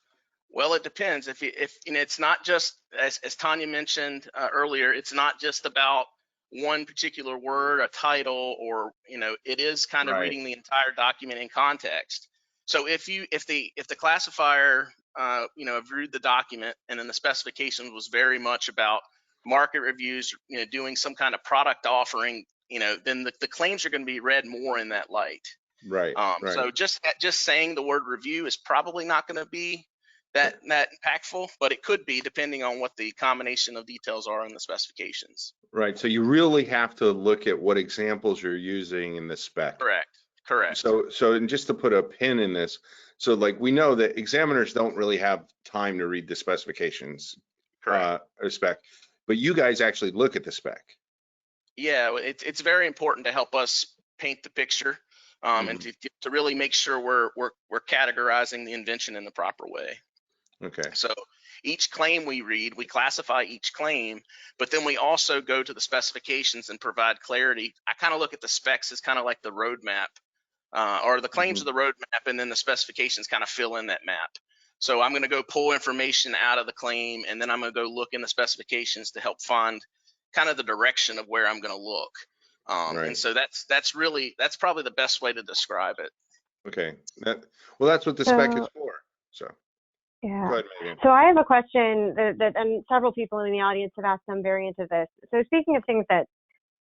Well, it depends. If you know, it's not just as Tanya mentioned earlier, it's not just about one particular word, a title, or it is kind of reading the entire document in context. So if the classifier reviewed the document and then the specification was very much about market reviews, doing some kind of product offering, then the claims are going to be read more in that light. Right. So just saying the word review is probably not going to be that impactful, but it could be depending on what the combination of details are in the specifications. Right. So you really have to look at what examples you're using in the spec. Correct. So and just to put a pin in this, so like we know that examiners don't really have time to read the specifications, or spec, but you guys actually look at the spec. Yeah, it's very important to help us paint the picture, and to really make sure we're categorizing the invention in the proper way. Okay. So each claim we read, we classify each claim, but then we also go to the specifications and provide clarity. I kind of look at the specs as kind of like the roadmap, or the claims of the roadmap, and then the specifications kind of fill in that map. So I'm going to go pull information out of the claim, and then I'm going to go look in the specifications to help find kind of the direction of where I'm going to look. And so that's probably the best way to describe it. Okay. That's what the spec is for. So. Yeah. Go ahead, Megan. So I have a question that and several people in the audience have asked some variant of this. So speaking of things that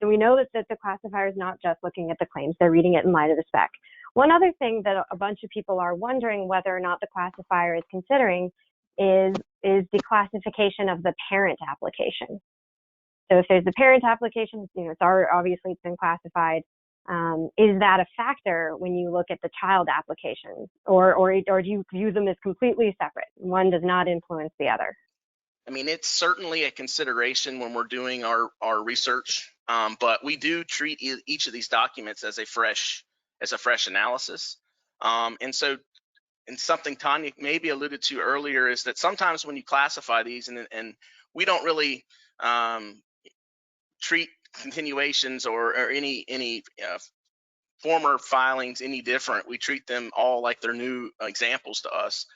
we know that the classifier is not just looking at the claims, they're reading it in light of the spec. One other thing that a bunch of people are wondering whether or not the classifier is considering is the classification of the parent application. So if there's the parent application, it's obviously it's been classified. Is that a factor when you look at the child applications, or do you view them as completely separate? One does not influence the other. I mean, it's certainly a consideration when we're doing our research, but we do treat each of these documents as a fresh analysis. And something Tanya maybe alluded to earlier is that sometimes when you classify these, and we don't really treat continuations or any former filings any different. We treat them all like they're new examples to us.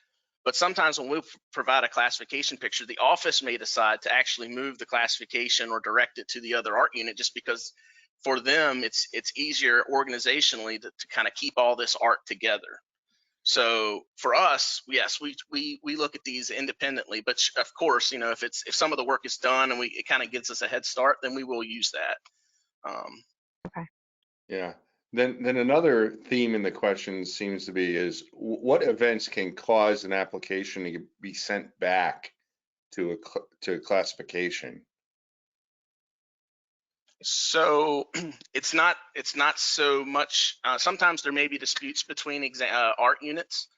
But sometimes when we provide a classification picture, the office may decide to actually move the classification or direct it to the other art unit, just because for them it's easier organizationally to kind of keep all this art together. So for us, yes, we look at these independently, but of course, if some of the work is done and it kind of gives us a head start, then we will use that. Okay. Yeah. Then another theme in the question seems to be is what events can cause an application to be sent back to a classification? So it's not so much. Sometimes there may be disputes between art units.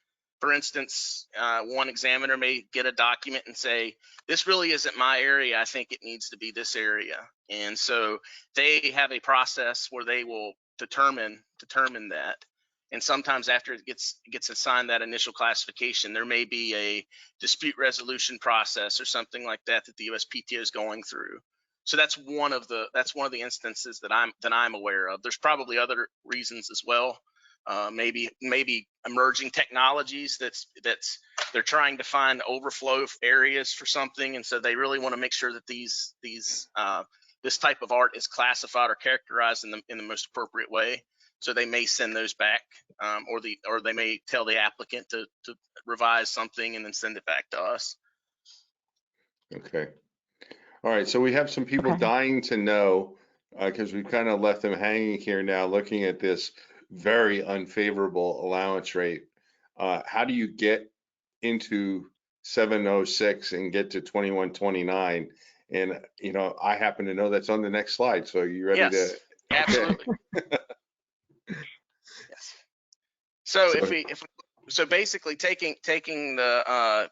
For instance, one examiner may get a document and say, this really isn't my area, I think it needs to be this area. And so they have a process where they will determine that. And sometimes after it gets assigned that initial classification, there may be a dispute resolution process or something like that the USPTO is going through. So that's one of the instances that I'm aware of. There's probably other reasons as well. Maybe emerging technologies that's they're trying to find overflow areas for something, and so they really want to make sure that this type of art is classified or characterized in the most appropriate way. So they may send those back, or they may tell the applicant to revise something and then send it back to us. Okay. All right. So we have some people dying to know, because we've kind of left them hanging here now, looking at this very unfavorable allowance rate. How do you get into 706 and get to 2129? And I happen to know that's on the next slide. So you ready Yes, to? absolutely. Yes. So so basically taking the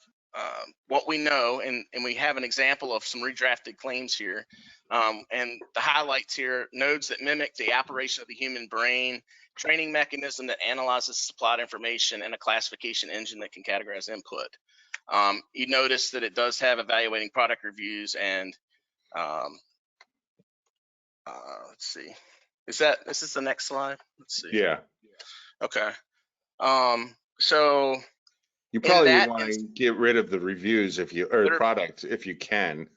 what we know, and we have an example of some redrafted claims here, and the highlights here: nodes that mimic the operation of the human brain, training mechanism that analyzes supplied information, and a classification engine that can categorize input. You notice that it does have evaluating product reviews, and let's see, this is the next slide? Let's see. Yeah. Okay. So You probably would want to get rid of the reviews or products if you can.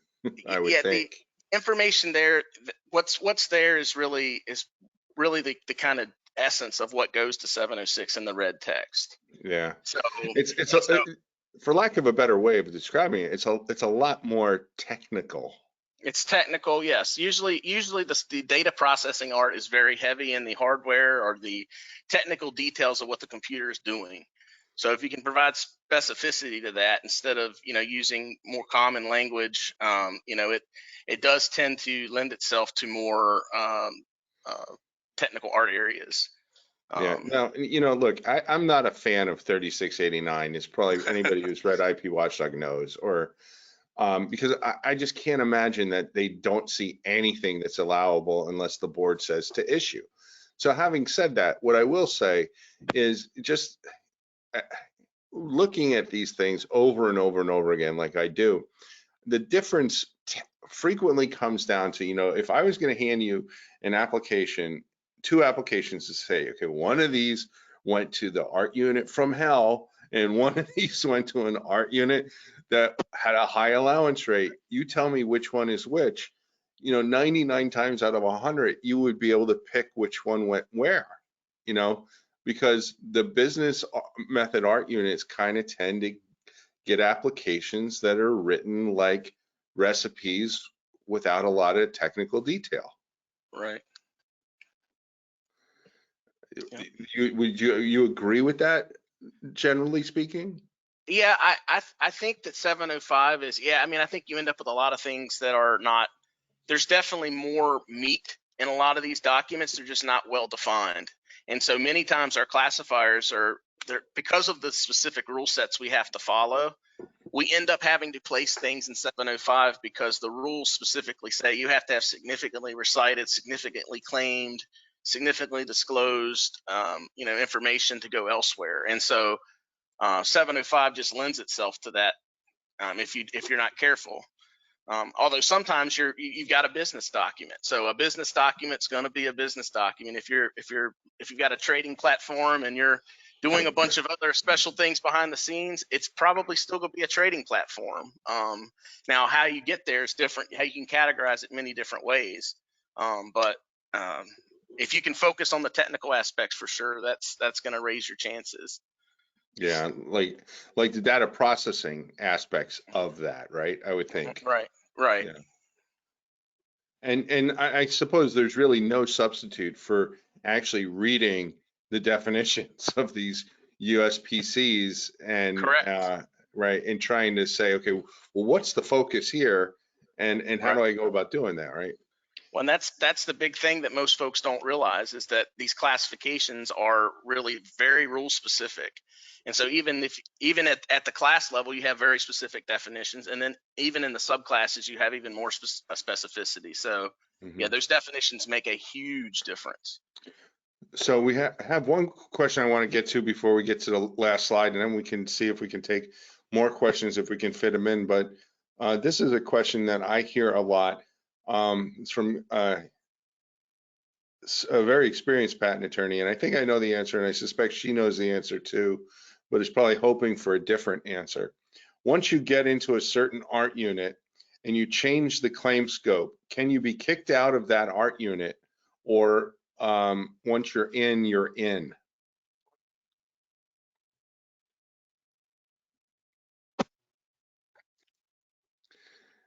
I would think. The information there, what's there is really the kind of essence of what goes to 706 in the red text. Yeah. So for lack of a better way of describing it, it's a lot more technical. It's technical, yes. Usually the data processing art is very heavy in the hardware or the technical details of what the computer is doing. So if you can provide specificity to that instead of using more common language, it does tend to lend itself to more technical art areas. Yeah. Now, look, I'm not a fan of 3689. It's probably anybody who's read IP Watchdog knows, or because I just can't imagine that they don't see anything that's allowable unless the board says to issue. So having said that, what I will say is just looking at these things over and over and over again, like I do, the difference frequently comes down to, if I was going to hand you an application, 2 applications to say, okay, one of these went to the art unit from hell, and one of these went to an art unit that had a high allowance rate. You tell me which one is which. 99 times out of 100, you would be able to pick which one went where, because the business method art units kind of tend to get applications that are written like recipes without a lot of technical detail. Right. Would you agree with that, generally speaking? Yeah, I think that 705 is, I think you end up with a lot of things that are not, there's definitely more meat in a lot of these documents. They're just not well defined. And so many times our classifiers because of the specific rule sets we have to follow, we end up having to place things in 705 because the rules specifically say you have to have significantly recited, significantly claimed, significantly disclosed, information to go elsewhere. And so 705 just lends itself to that if you're not careful. Although sometimes you've got a business document, so a business document's going to be a business document. If you've got a trading platform and you're doing a bunch of other special things behind the scenes, it's probably still going to be a trading platform. Now, how you get there is different. How you can categorize it many different ways, but if you can focus on the technical aspects, for sure, that's going to raise your chances. Yeah, like the data processing aspects of that, right? I would think. Right. Yeah. And I suppose there's really no substitute for actually reading the definitions of these USPCs and right, and trying to say, okay, well, what's the focus here, and how do I go about doing that, right? Well, and that's the big thing that most folks don't realize is that these classifications are really very rule specific. And so even at the class level, you have very specific definitions, and then even in the subclasses, you have even more specificity. So yeah, those definitions make a huge difference. So we have one question I want to get to before we get to the last slide, and then we can see if we can take more questions if we can fit them in. But this is a question that I hear a lot. It's from a very experienced patent attorney, and I think I know the answer, and I suspect she knows the answer too, but is probably hoping for a different answer. Once you get into a certain art unit and you change the claim scope, can you be kicked out of that art unit, or once you're in, you're in?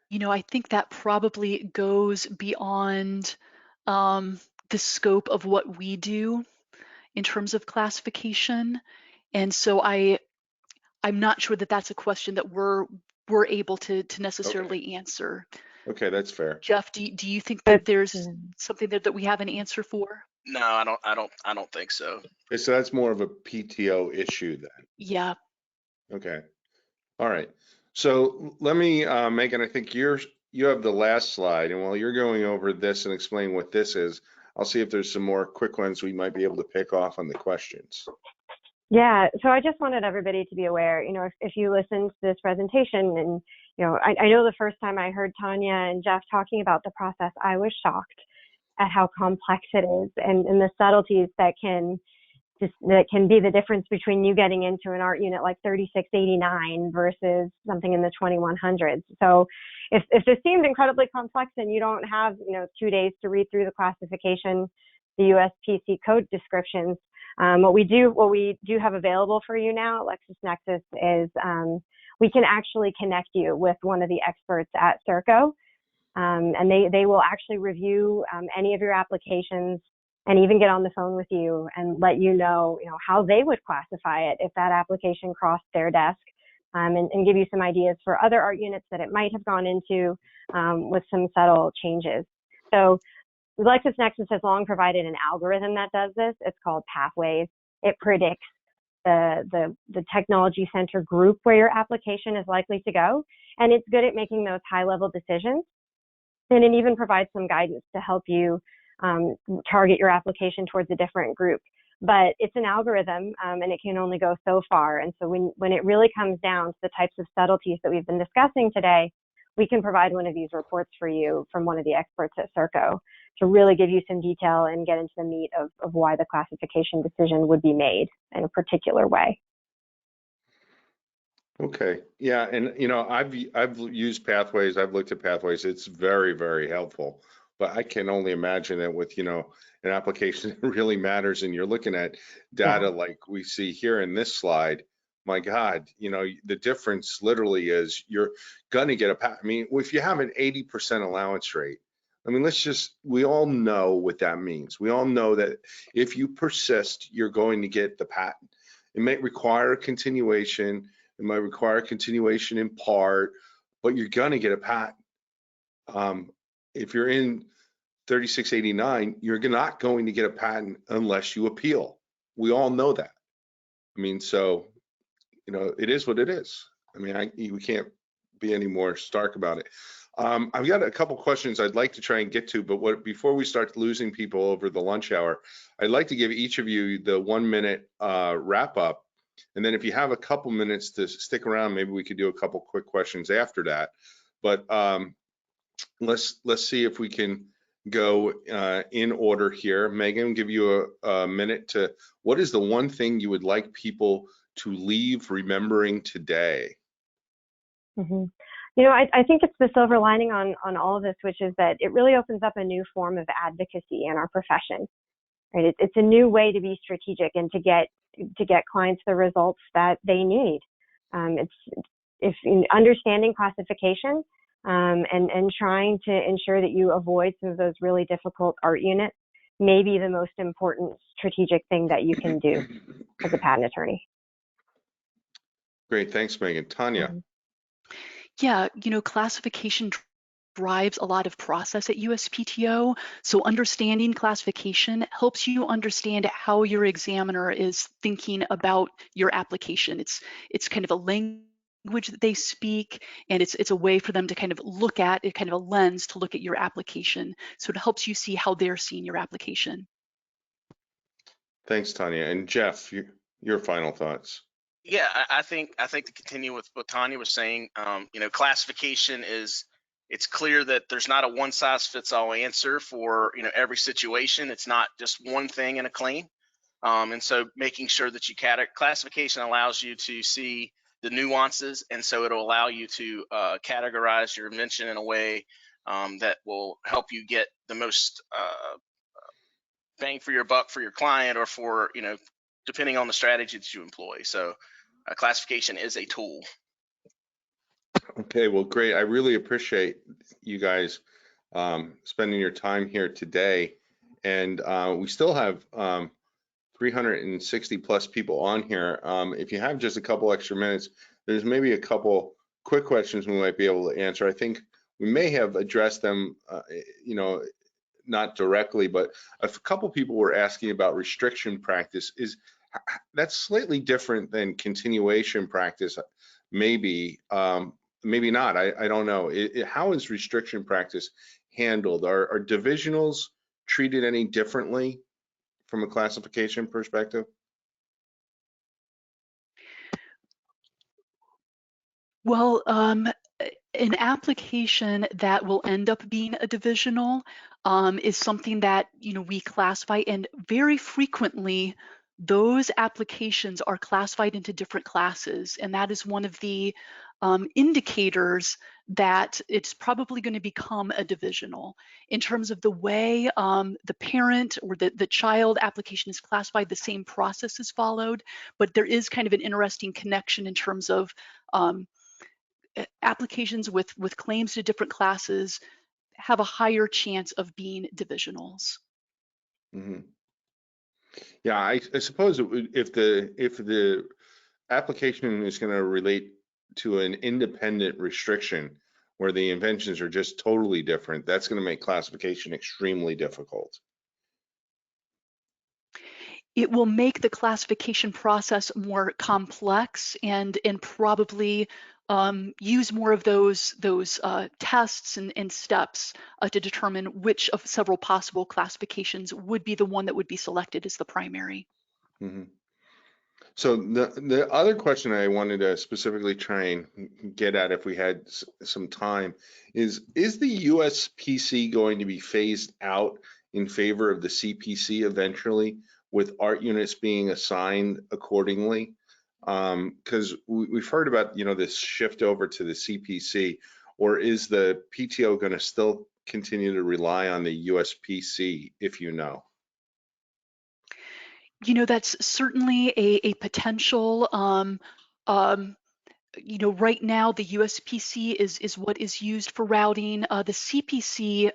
You know, I think that probably goes beyond the scope of what we do in terms of classification. And so I'm not sure that that's a question that we're able to necessarily answer. Okay, that's fair. Jeff, do you think that there's Yeah. something there that we have an answer for? No, I don't think so. Okay, so that's more of a PTO issue then. Yeah. Okay. All right. So let me, Megan, I think you have the last slide, and while you're going over this and explaining what this is, I'll see if there's some more quick ones we might be able to pick off on the questions. Yeah, so I just wanted everybody to be aware, you know, if you listen to this presentation and, you know, I know the first time I heard Tanya and Jeff talking about the process, I was shocked at how complex it is and the subtleties that can be the difference between you getting into an art unit like 3689 versus something in the 2100s. So if this seems incredibly complex and you don't have, you know, 2 days to read through the classification, the USPC code descriptions, what we do have available for you now at LexisNexis is we can actually connect you with one of the experts at Serco, and they will actually review any of your applications and even get on the phone with you and let you know how they would classify it if that application crossed their desk, and give you some ideas for other art units that it might have gone into with some subtle changes. So LexisNexis has long provided an algorithm that does this. It's called Pathways. It predicts the technology center group where your application is likely to go, and it's good at making those high-level decisions. And it even provides some guidance to help you target your application towards a different group. But it's an algorithm, and it can only go so far. And so when it really comes down to the types of subtleties that we've been discussing today, we can provide one of these reports for you from one of the experts at Serco to really give you some detail and get into the meat of why the classification decision would be made in a particular way. Okay, yeah, and I've used Pathways. I've looked at Pathways. It's very, very helpful. But I can only imagine that with an application that really matters, and you're looking at data like we see here in this slide. My God, the difference literally is you're gonna get I mean, if you have an 80% allowance rate, I mean, we all know what that means. We all know that if you persist, you're going to get the patent. It may require a continuation. It might require a continuation in part, but you're gonna get a patent. If you're in 3689, you're not going to get a patent unless you appeal. We all know that. I mean, so, it is what it is. I mean, we can't be any more stark about it. I've got a couple questions I'd like to try and get to, but before we start losing people over the lunch hour, I'd like to give each of you the 1 minute wrap up. And then if you have a couple minutes to stick around, maybe we could do a couple quick questions after that. But let's see if we can go in order here. Megan, give you a minute to, what is the one thing you would like people to leave remembering today? Mm-hmm. I think it's the silver lining on all of this, which is that it really opens up a new form of advocacy in our profession. Right? It's a new way to be strategic and to get clients the results that they need. It's understanding classification and trying to ensure that you avoid some of those really difficult art units may be the most important strategic thing that you can do as a patent attorney. Great, thanks, Megan. Tanya. Mm-hmm. Yeah, classification drives a lot of process at USPTO. So understanding classification helps you understand how your examiner is thinking about your application. It's kind of a language that they speak, and it's a way for them to kind of look at it, kind of a lens to look at your application. So it helps you see how they're seeing your application. Thanks, Tanya. And Jeff, your final thoughts. Yeah, I think to continue with what Tanya was saying, classification it's clear that there's not a one size fits all answer for every situation. It's not just one thing in a claim, and so making sure that classification allows you to see the nuances, and so it'll allow you to categorize your invention in a way that will help you get the most bang for your buck for your client, or for, depending on the strategy that you employ. So classification is a tool. Okay, well, great. I really appreciate you guys spending your time here today. And we still have 360 plus people on here. If you have just a couple extra minutes, there's maybe a couple quick questions we might be able to answer. I think we may have addressed them, not directly, but a couple people were asking about restriction practice. That's slightly different than continuation practice, maybe, maybe not. I don't know. How is restriction practice handled? Are divisionals treated any differently from a classification perspective? Well, an application that will end up being a divisional is something that we classify, and very frequently those applications are classified into different classes, and that is one of the indicators that it's probably going to become a divisional. In terms of the way the parent or the child application is classified, the same process is followed, but there is kind of an interesting connection in terms of applications with claims to different classes have a higher chance of being divisionals. Mm-hmm. Yeah, I suppose if the application is going to relate to an independent restriction where the inventions are just totally different, that's going to make classification extremely difficult. It will make the classification process more complex and probably use more of those tests and steps to determine which of several possible classifications would be the one that would be selected as the primary. Mm-hmm. So the other question I wanted to specifically try and get at, if we had some time, is the USPC going to be phased out in favor of the CPC eventually, with art units being assigned accordingly? Because we've heard about this shift over to the CPC, or is the PTO going to still continue to rely on the USPC, if you know? That's certainly a potential. Right now the USPC is what is used for routing. The CPC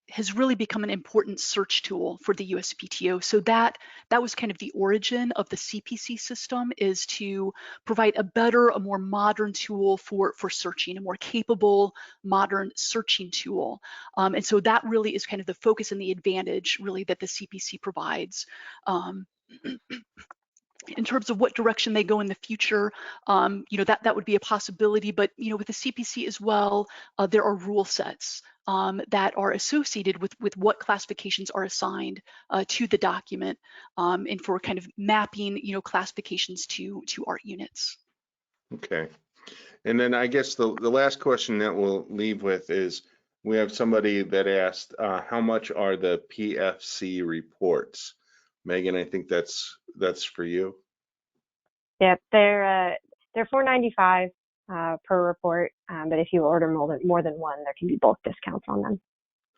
has really become an important search tool for the USPTO. So that was kind of the origin of the CPC system, is to provide a more modern tool for searching, a more capable, modern searching tool. And so that really is kind of the focus and the advantage really that the CPC provides. In terms of what direction they go in the future, that would be a possibility. But with the CPC as well, there are rule sets that are associated with what classifications are assigned to the document, and for kind of mapping classifications to art units. Okay. And then I guess the last question that we'll leave with is, we have somebody that asked, how much are the PFC reports? Megan, I think that's for you. Yep, they're $4.95 per report, but if you order more than one, there can be bulk discounts on them.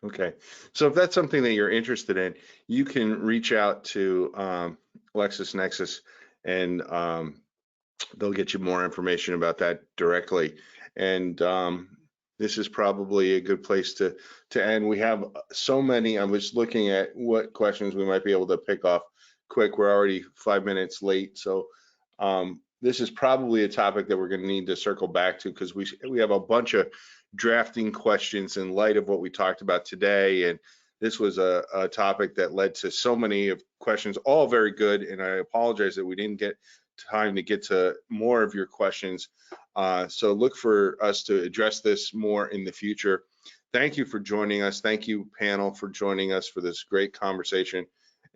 Okay, so if that's something that you're interested in, you can reach out to LexisNexis, and they'll get you more information about that directly. And this is probably a good place to end. We have so many. I was looking at what questions we might be able to pick off quick. We're already 5 minutes late, so this is probably a topic that we're going to need to circle back to, because we have a bunch of drafting questions in light of what we talked about today, and this was a topic that led to so many of questions, all very good, and I apologize that we didn't get time to get to more of your questions. So look for us to address this more in the future. Thank you for joining us. Thank you, panel, for joining us for this great conversation.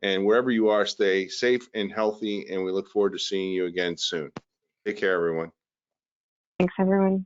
And wherever you are, stay safe and healthy, and we look forward to seeing you again soon. Take care, everyone. Thanks, everyone.